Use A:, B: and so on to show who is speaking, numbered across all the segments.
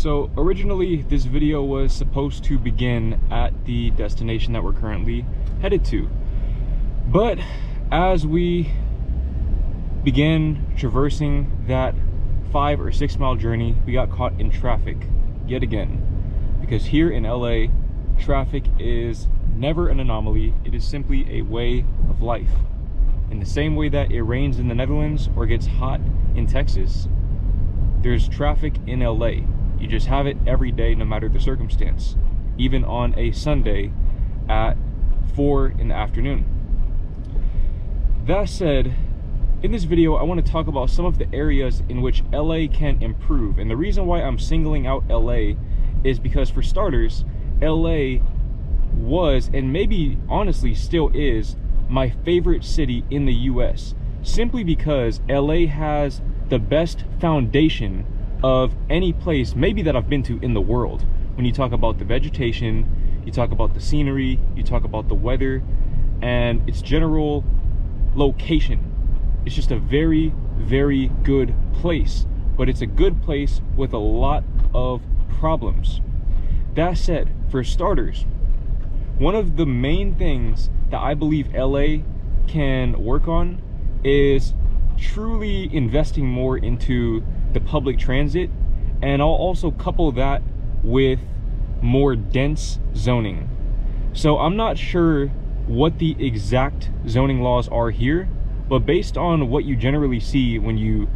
A: So originally this video was supposed to begin at the destination that we're currently headed to, but as we began traversing that 5 or 6 mile journey, we got caught in traffic yet again, because here in LA traffic is never an anomaly. It is simply a way of life. In the same way that it rains in the Netherlands or gets hot in Texas, there's traffic in LA. You just have it every day, no matter the circumstance, even on a Sunday at 4 in the afternoon. That said, in this video, I want to talk about some of the areas in which LA can improve. And the reason why I'm singling out LA is because, for starters, LA was, and maybe honestly still is, my favorite city in the US, simply because LA has the best foundation of any place maybe that I've been to in the world. When you talk about the vegetation, you talk about the scenery, you talk about the weather, and its general location. It's just a very, very good place, but it's a good place with a lot of problems. That said, for starters, one of the main things that I believe LA can work on is truly investing more into the public transit, and I'll also couple that with more dense zoning. So I'm not sure what the exact zoning laws are here, but based on what you generally see when you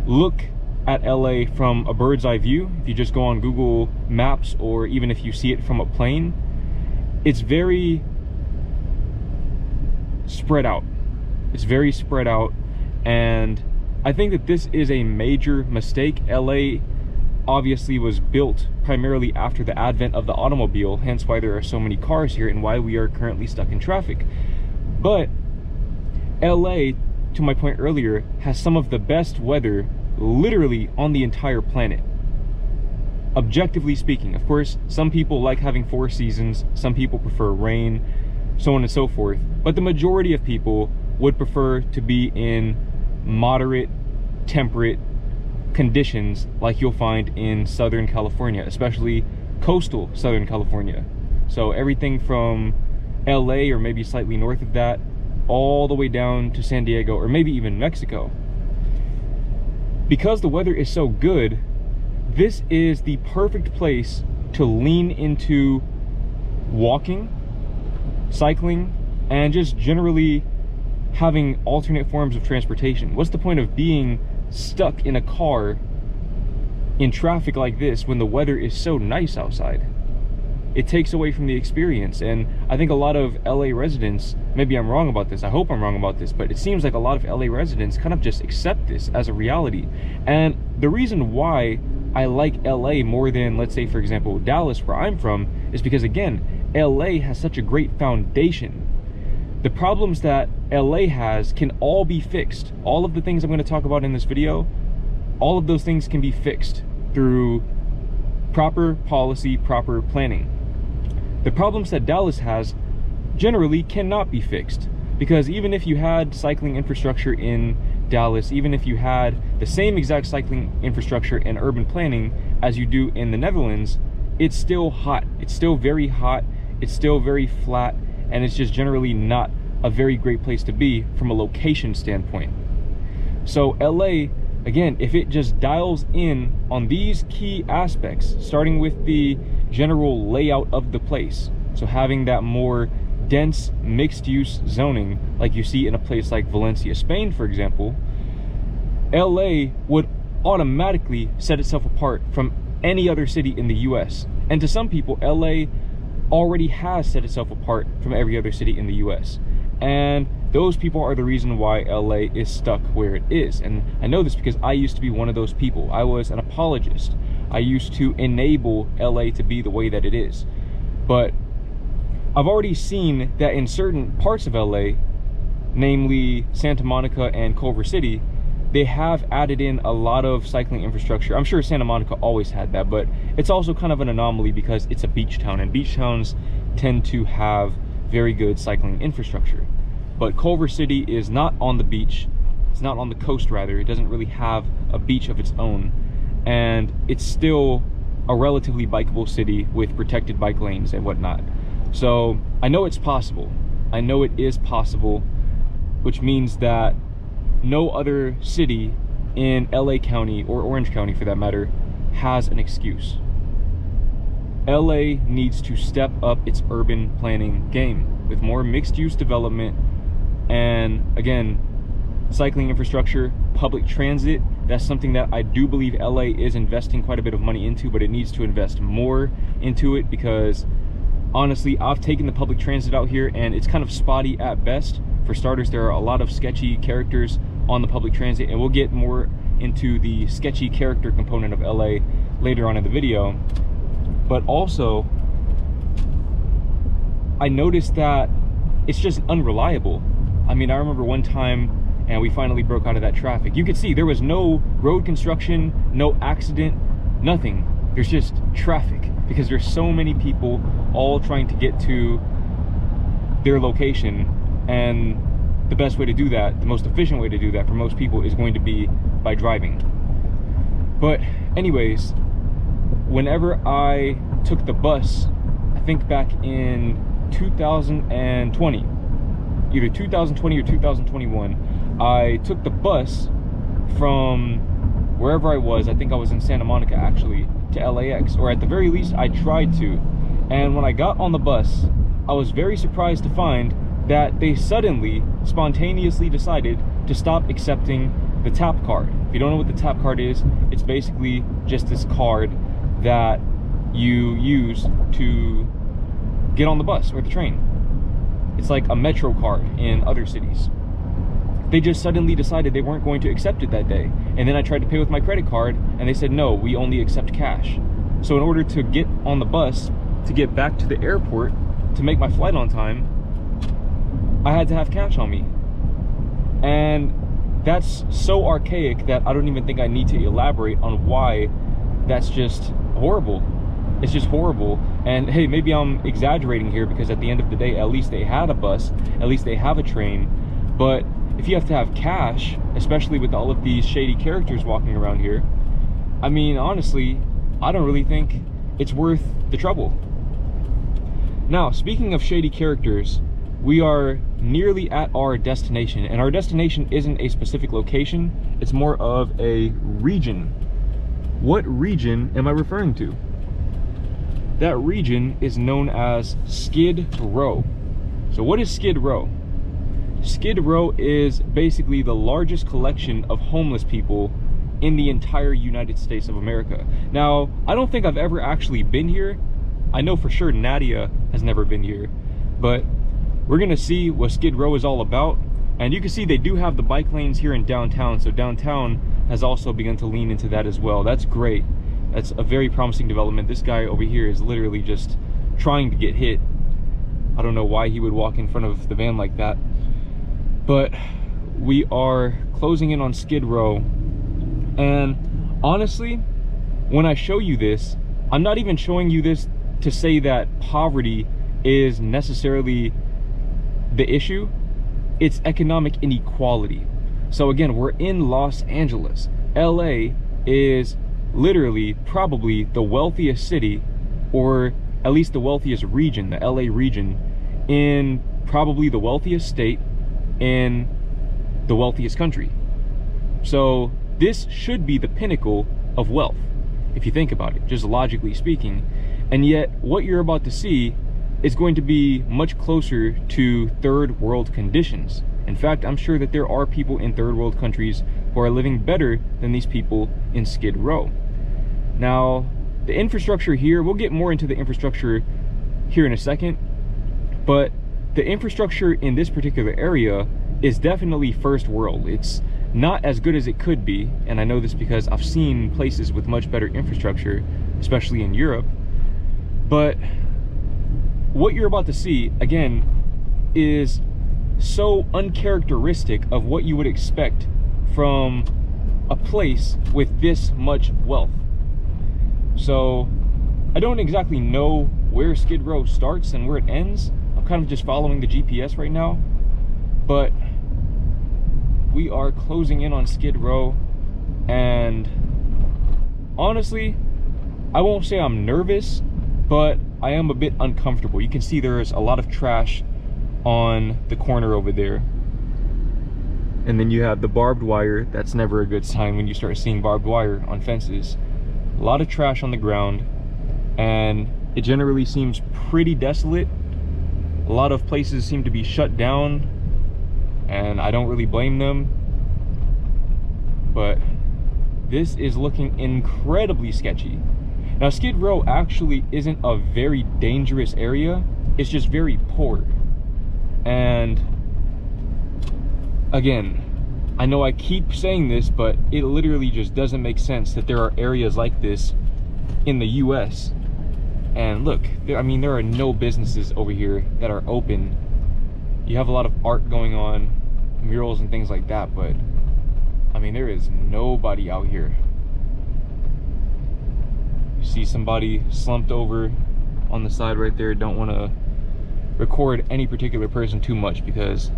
A: look at LA from a bird's eye view, if you just go on Google Maps, or even if you see it from a plane, it's very spread out. It's very spread out, and I think that this is a major mistake. LA obviously was built primarily after the advent of the automobile, hence why there are so many cars here and why we are currently stuck in traffic. But LA, to my point earlier, has some of the best weather literally on the entire planet. Objectively speaking, of course, some people like having 4 seasons, some people prefer rain, so on and so forth, but the majority of people would prefer to be in moderate, temperate conditions like you'll find in Southern California, especially coastal Southern California. So everything from LA, or maybe slightly north of that, all the way down to San Diego, or maybe even Mexico. Because the weather is so good, this is the perfect place to lean into walking, cycling, and just generally having alternate forms of transportation. What's the point of being stuck in a car in traffic like this when the weather is so nice outside? It takes away from the experience. And I think a lot of LA residents, maybe I'm wrong about this, I hope I'm wrong about this, but it seems like a lot of LA residents kind of just accept this as a reality. And the reason why I like LA more than, let's say, for example, Dallas, where I'm from, is because, again, LA has such a great foundation. The problems that LA has can all be fixed. All of the things I'm going to talk about in this video, all of those things can be fixed through proper policy, proper planning. The problems that Dallas has generally cannot be fixed, because even if you had cycling infrastructure in Dallas, even if you had the same exact cycling infrastructure and urban planning as you do in the Netherlands, it's still hot. It's still very hot. It's still very flat, and it's just generally not a very great place to be from a location standpoint. So LA, again, if it just dials in on these key aspects, starting with the general layout of the place, so having that more dense mixed-use zoning like you see in a place like Valencia, Spain, for example, LA would automatically set itself apart from any other city in the US. And to some people, LA already has set itself apart from every other city in the US. And those people are the reason why LA is stuck where it is. And I know this because I used to be one of those people. I was an apologist. I used to enable LA to be the way that it is. But I've already seen that in certain parts of LA, namely Santa Monica and Culver City, they have added in a lot of cycling infrastructure. I'm sure Santa Monica always had that, but it's also kind of an anomaly because it's a beach town, and beach towns tend to have very good cycling infrastructure. But Culver City is not on the beach. It's not on the coast, rather. It doesn't really have a beach of its own, and it's still a relatively bikeable city with protected bike lanes and whatnot. So I know it's possible. I know it is possible, which means that no other city in LA County, or Orange County for that matter, has an excuse. LA needs to step up its urban planning game with more mixed-use development and, again, cycling infrastructure, public transit. That's something that I do believe LA is investing quite a bit of money into, but it needs to invest more into it because honestly, I've taken the public transit out here and it's kind of spotty at best. For starters, there are a lot of sketchy characters on the public transit, and we'll get more into the sketchy character component of LA later on in the video. But also, I noticed that it's just unreliable. I mean, I remember one time and we finally broke out of that traffic. You could see there was no road construction, no accident, nothing. There's just traffic because there's so many people all trying to get to their location, and the best way to do that, the most efficient way to do that for most people is going to be by driving. But anyways, whenever I took the bus, I think back in 2020, either 2020 or 2021, I took the bus from wherever I was. I think I was in Santa Monica actually, to LAX, or at the very least I tried to. And when I got on the bus, I was very surprised to find that they suddenly, spontaneously decided to stop accepting the tap card. If you don't know what the tap card is, it's basically just this card that you use to get on the bus or the train. It's like a Metro card in other cities. They just suddenly decided they weren't going to accept it that day. And then I tried to pay with my credit card and they said, no, we only accept cash. So in order to get on the bus, to get back to the airport, to make my flight on time, I had to have cash on me. And that's so archaic that I don't even think I need to elaborate on why that's just horrible. It's just horrible. And hey, maybe I'm exaggerating here because at the end of the day, at least they had a bus, at least they have a train. But if you have to have cash, especially with all of these shady characters walking around here, I mean, honestly, I don't really think it's worth the trouble. Now, speaking of shady characters, we are nearly at our destination, and our destination isn't a specific location, it's more of a region. What region am I referring to? That region is known as Skid Row. So what is Skid Row? Skid Row is basically the largest collection of homeless people in the entire United States of America. Now, I don't think I've ever actually been here. I know for sure Nadia has never been here, but we're gonna see what Skid Row is all about. And you can see they do have the bike lanes here in downtown, so downtown has also begun to lean into that as well. That's great. That's a very promising development. This guy over here is literally just trying to get hit. I don't know why he would walk in front of the van like that. But we are closing in on Skid Row. And honestly, when I show you this, I'm not even showing you this to say that poverty is necessarily the issue. It's economic inequality. So again, we're in Los Angeles. LA is literally probably the wealthiest city, or at least the wealthiest region, the LA region, in probably the wealthiest state in the wealthiest country. So this should be the pinnacle of wealth, if you think about it, just logically speaking. And yet what you're about to see is going to be much closer to third world conditions. In fact, I'm sure that there are people in third world countries who are living better than these people in Skid Row. Now, the infrastructure here, we'll get more into the infrastructure here in a second, but the infrastructure in this particular area is definitely first world. It's not as good as it could be, and I know this because I've seen places with much better infrastructure, especially in Europe. But what you're about to see, again, is so uncharacteristic of what you would expect from a place with this much wealth. So I don't exactly know where Skid Row starts and where it ends. I'm kind of just following the GPS right now, but we are closing in on Skid Row, and honestly, I won't say I'm nervous, but I am a bit uncomfortable. You can see there's a lot of trash on the corner over there. And then you have the barbed wire. That's never a good sign when you start seeing barbed wire on fences. A lot of trash on the ground, and it generally seems pretty desolate. A lot of places seem to be shut down, and I don't really blame them. But this is looking incredibly sketchy. Now, Skid Row actually isn't a very dangerous area. It's just very poor. And again, I know I keep saying this, but it literally just doesn't make sense that there are areas like this in the US. And look, I mean, there are no businesses over here that are open. You have a lot of art going on, murals and things like that, but I mean, there is nobody out here. You see somebody slumped over on the side right there. Don't want to record any particular person too much because,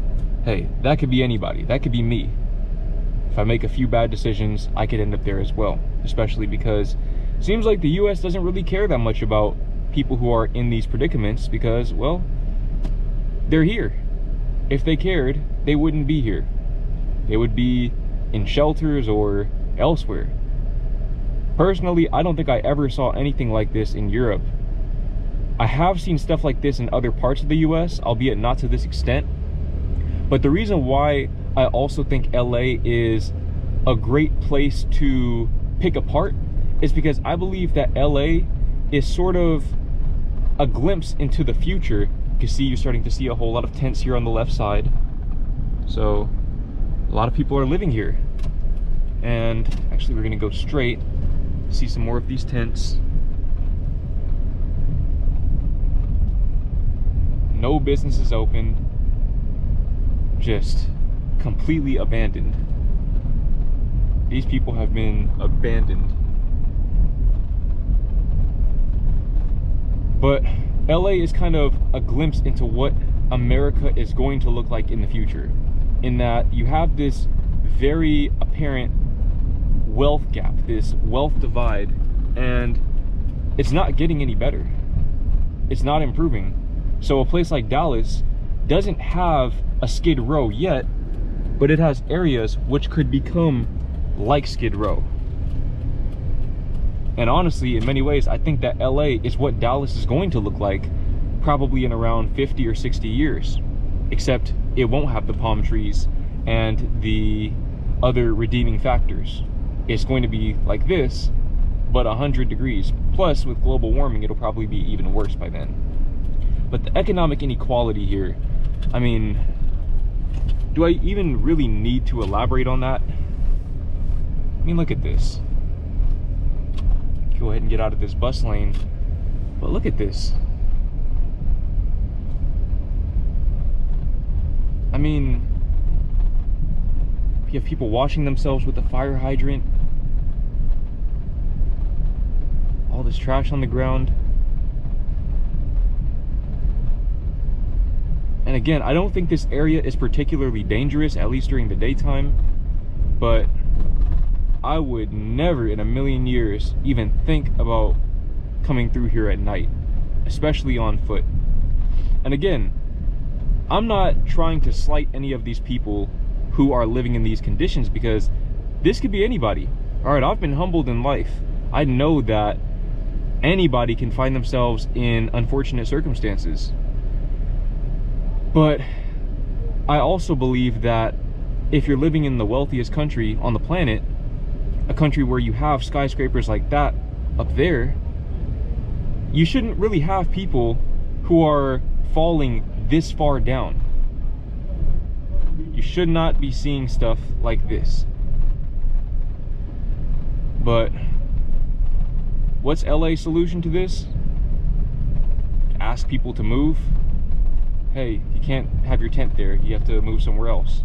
A: hey, that could be anybody. That could be me. If I make a few bad decisions, I could end up there as well. Especially because it seems like the US doesn't really care that much about people who are in these predicaments because, well, they're here. If they cared, they wouldn't be here. They would be in shelters or elsewhere. Personally, I don't think I ever saw anything like this in Europe. I have seen stuff like this in other parts of the US, albeit not to this extent. But the reason why I also think LA is a great place to pick apart is because I believe that LA is sort of a glimpse into the future. You can see you're starting to see a whole lot of tents here on the left side. So a lot of people are living here. And actually we're gonna go straight, see some more of these tents. No businesses open, just completely abandoned. These people have been abandoned. But LA is kind of a glimpse into what America is going to look like in the future, in that you have this very apparent wealth gap, this wealth divide, and it's not getting any better. It's not improving. So a place like Dallas doesn't have a Skid Row yet, but it has areas which could become like Skid Row. And honestly, in many ways, I think that LA is what Dallas is going to look like probably in around 50 or 60 years, except it won't have the palm trees and the other redeeming factors. It's going to be like this, but 100 degrees. Plus, with global warming, it'll probably be even worse by then. But the economic inequality here, I mean, do I even really need to elaborate on that? I mean, look at this. Go ahead and get out of this bus lane, but look at this. I mean, you have people washing themselves with a fire hydrant. All this trash on the ground. And again, I don't think this area is particularly dangerous, at least during the daytime, but I would never in a million years even think about coming through here at night, especially on foot. And again, I'm not trying to slight any of these people who are living in these conditions, because this could be anybody. All right, I've been humbled in life. I know that anybody can find themselves in unfortunate circumstances. But I also believe that if you're living in the wealthiest country on the planet, a country where you have skyscrapers like that up there, you shouldn't really have people who are falling this far down. You should not be seeing stuff like this. But what's LA's solution to this? Ask people to move. Hey, you can't have your tent there, you have to move somewhere else.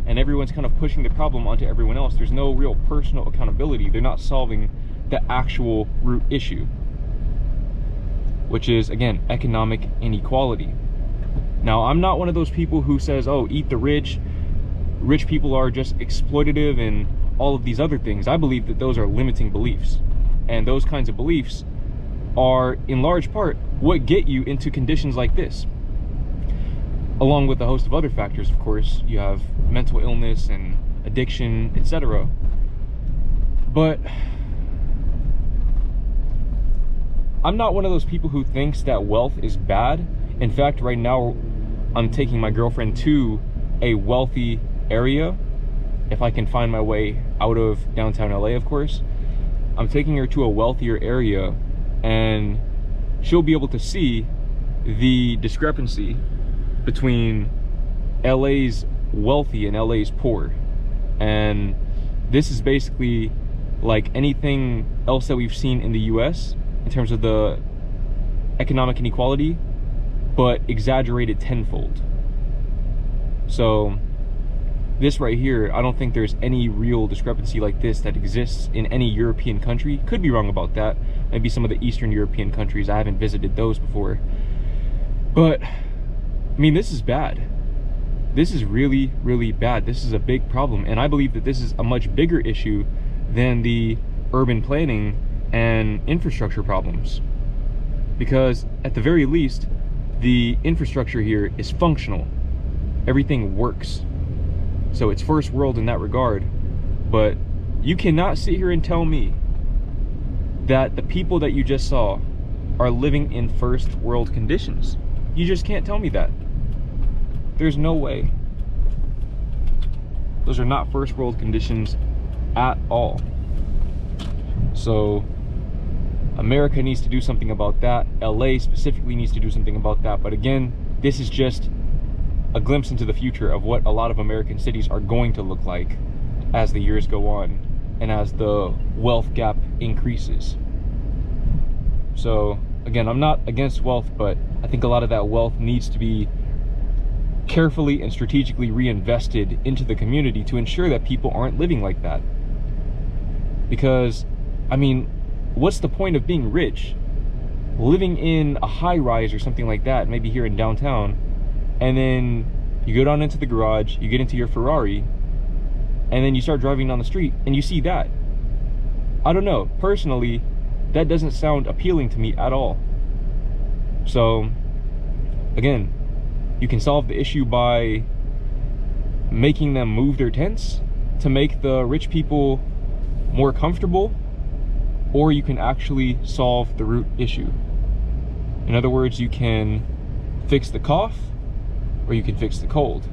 A: And everyone's kind of pushing the problem onto everyone else. There's no real personal accountability. They're not solving the actual root issue, which is, again, economic inequality. Now, I'm not one of those people who says, oh, eat the rich. Rich people are just exploitative and all of these other things. I believe that those are limiting beliefs. and those kinds of beliefs are in large part what get you into conditions like this, along with a host of other factors. Of course, you have mental illness and addiction, etc. But I'm not one of those people who thinks that wealth is bad. In fact, right now I'm taking my girlfriend to a wealthy area, if I can find my way out of downtown LA, of course. I'm taking her to a wealthier area, and she'll be able to see the discrepancy between LA's wealthy and LA's poor. And this is basically like anything else that we've seen in the US in terms of the economic inequality, but exaggerated tenfold. So this right here, I don't think there's any real discrepancy like this that exists in any European country. Could be wrong about that. Maybe some of the Eastern European countries, I haven't visited those before. But, I mean, this is bad. This is really, really bad. This is a big problem. And I believe that this is a much bigger issue than the urban planning and infrastructure problems. Because at the very least, the infrastructure here is functional. Everything works. So it's first world in that regard. But you cannot sit here and tell me that the people that you just saw are living in first world conditions. You just can't tell me that. There's no way. Those are not first world conditions at all. So America needs to do something about that. LA specifically needs to do something about that. But again, this is just a glimpse into the future of what a lot of American cities are going to look like as the years go on and as the wealth gap increases. So again, I'm not against wealth, but I think a lot of that wealth needs to be carefully and strategically reinvested into the community to ensure that people aren't living like that. Because, I mean, what's the point of being rich? Living in a high rise or something like that, maybe here in downtown, and then you go down into the garage, you get into your Ferrari, and then you start driving down the street and you see that. I don't know, personally, that doesn't sound appealing to me at all. So again, you can solve the issue by making them move their tents to make the rich people more comfortable, or you can actually solve the root issue. In other words, you can fix the cough, or you can fix the cold.